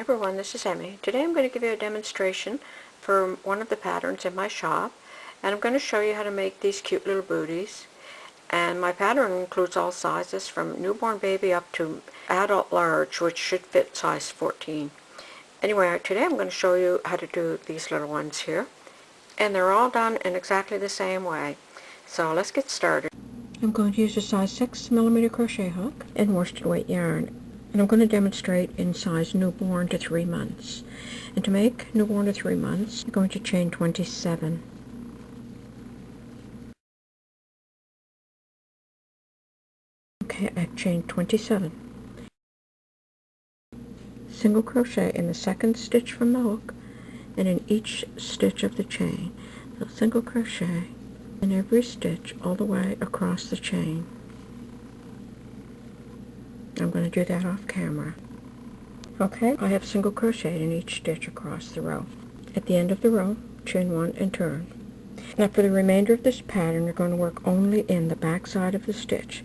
everyone, this is Emmy. Today I'm going to give you a demonstration for one of the patterns in my shop, and I'm going to show you how to make these cute little booties. And my pattern includes all sizes from newborn baby up to adult large, which should fit size 14. Anyway, today I'm going to show you how to do these little ones here, and they're all done in exactly the same way. So let's get started. I'm going to use a size 6mm crochet hook and worsted weight yarn. And I'm going to demonstrate in size newborn to 3 months. And to make newborn to 3 months, I'm going to chain 27. Okay, I've chained 27. Single crochet in the second stitch from the hook and in each stitch of the chain. So single crochet in every stitch all the way across the chain. I'm going to do that off camera. Okay, I have single crocheted in each stitch across the row. At the end of the row, chain 1 and turn. Now for the remainder of this pattern, you're going to work only in the back side of the stitch,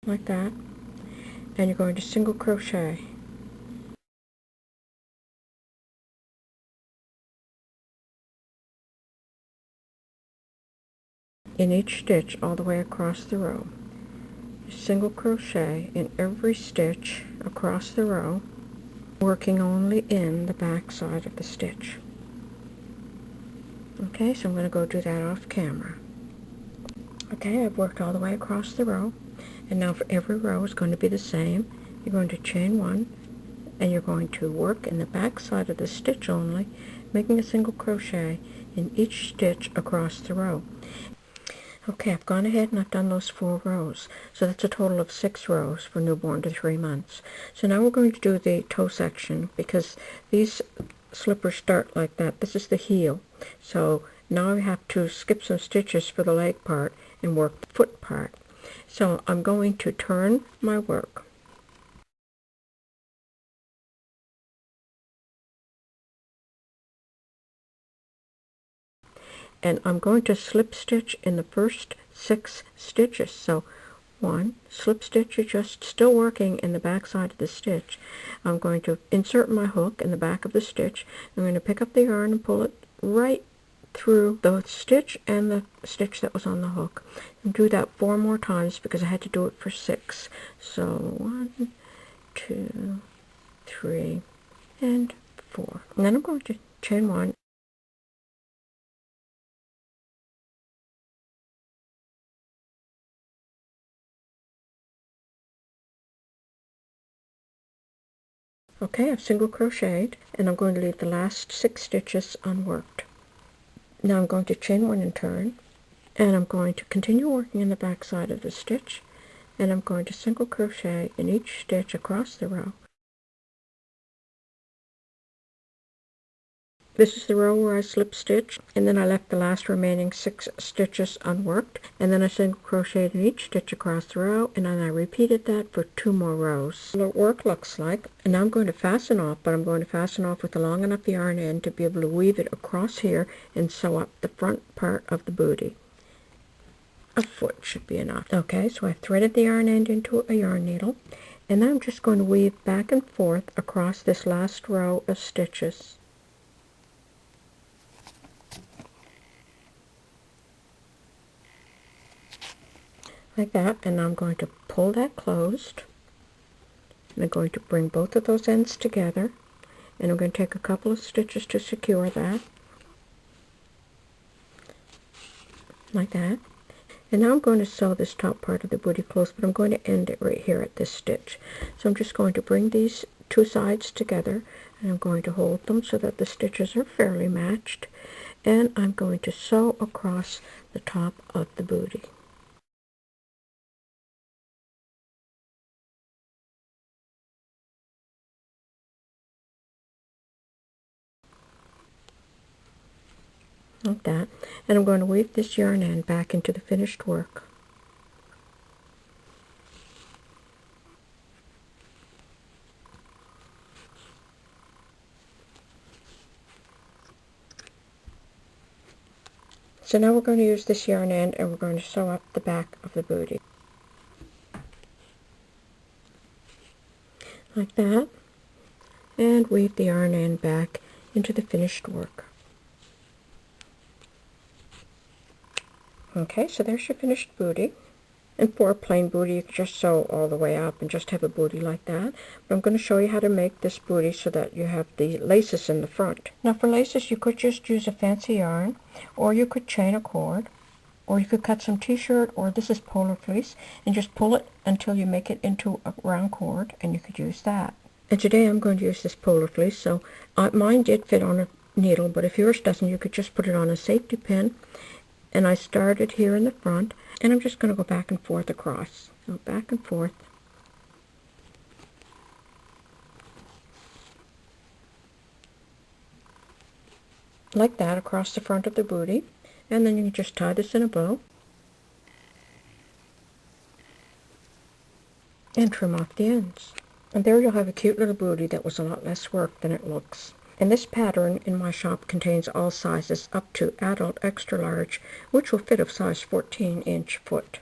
like that, and you're going to single crochet. In each stitch all the way across the row. Single crochet in every stitch across the row, working only in the back side of the stitch. Okay, so I'm going to go do that off camera. Okay, I've worked all the way across the row, and now for every row is going to be the same. You're going to chain 1, and you're going to work in the back side of the stitch only, making a single crochet in each stitch across the row. Okay, I've gone ahead and I've done those 4 rows. So that's a total of 6 rows for newborn to 3 months. So now we're going to do the toe section, because these slippers start like that. This is the heel. So now I have to skip some stitches for the leg part and work the foot part. So I'm going to turn my work. And I'm going to slip stitch in the first 6 stitches. So 1, slip stitch, you're just still working in the back side of the stitch. I'm going to insert my hook in the back of the stitch. I'm going to pick up the yarn and pull it right through the stitch and the stitch that was on the hook. And do that 4 more times because I had to do it for 6. So 1, 2, 3, and 4. And then I'm going to chain 1. Okay, I've single crocheted, and I'm going to leave the last 6 stitches unworked. Now I'm going to chain 1 and turn, and I'm going to continue working in the back side of the stitch, and I'm going to single crochet in each stitch across the row. This is the row where I slip stitched, and then I left the last remaining 6 stitches unworked, and then I single crocheted in each stitch across the row, and then I repeated that for 2 more rows. What work looks like, and now I'm going to fasten off, but I'm going to fasten off with a long enough yarn end to be able to weave it across here and sew up the front part of the booty. A foot should be enough. Okay, so I threaded the yarn end into a yarn needle, and now I'm just going to weave back and forth across this last row of stitches. Like that, and I'm going to pull that closed, and I'm going to bring both of those ends together, and I'm going to take a couple of stitches to secure that, like that. And now I'm going to sew this top part of the booty close, but I'm going to end it right here at this stitch. So I'm just going to bring these 2 sides together, and I'm going to hold them so that the stitches are fairly matched, and I'm going to sew across the top of the booty. Like that, and I'm going to weave this yarn end back into the finished work. So now we're going to use this yarn end, and we're going to sew up the back of the booty. Like that. and weave the yarn end back into the finished work. Okay, so there's your finished bootie. And for a plain bootie, you could just sew all the way up and just have a bootie like that. But I'm going to show you how to make this bootie so that you have the laces in the front. Now for laces, you could just use a fancy yarn, or you could chain a cord, or you could cut some t-shirt, or this is polar fleece, and just pull it until you make it into a round cord, and you could use that. And today I'm going to use this polar fleece, so mine did fit on a needle, but if yours doesn't, you could just put it on a safety pin. And I started here in the front, and I'm just going to go back and forth across. So back and forth. Like that across the front of the bootie. And then you can just tie this in a bow. And trim off the ends. And there you'll have a cute little bootie that was a lot less work than it looks. And this pattern in my shop contains all sizes up to adult extra large, which will fit a size 14-inch foot.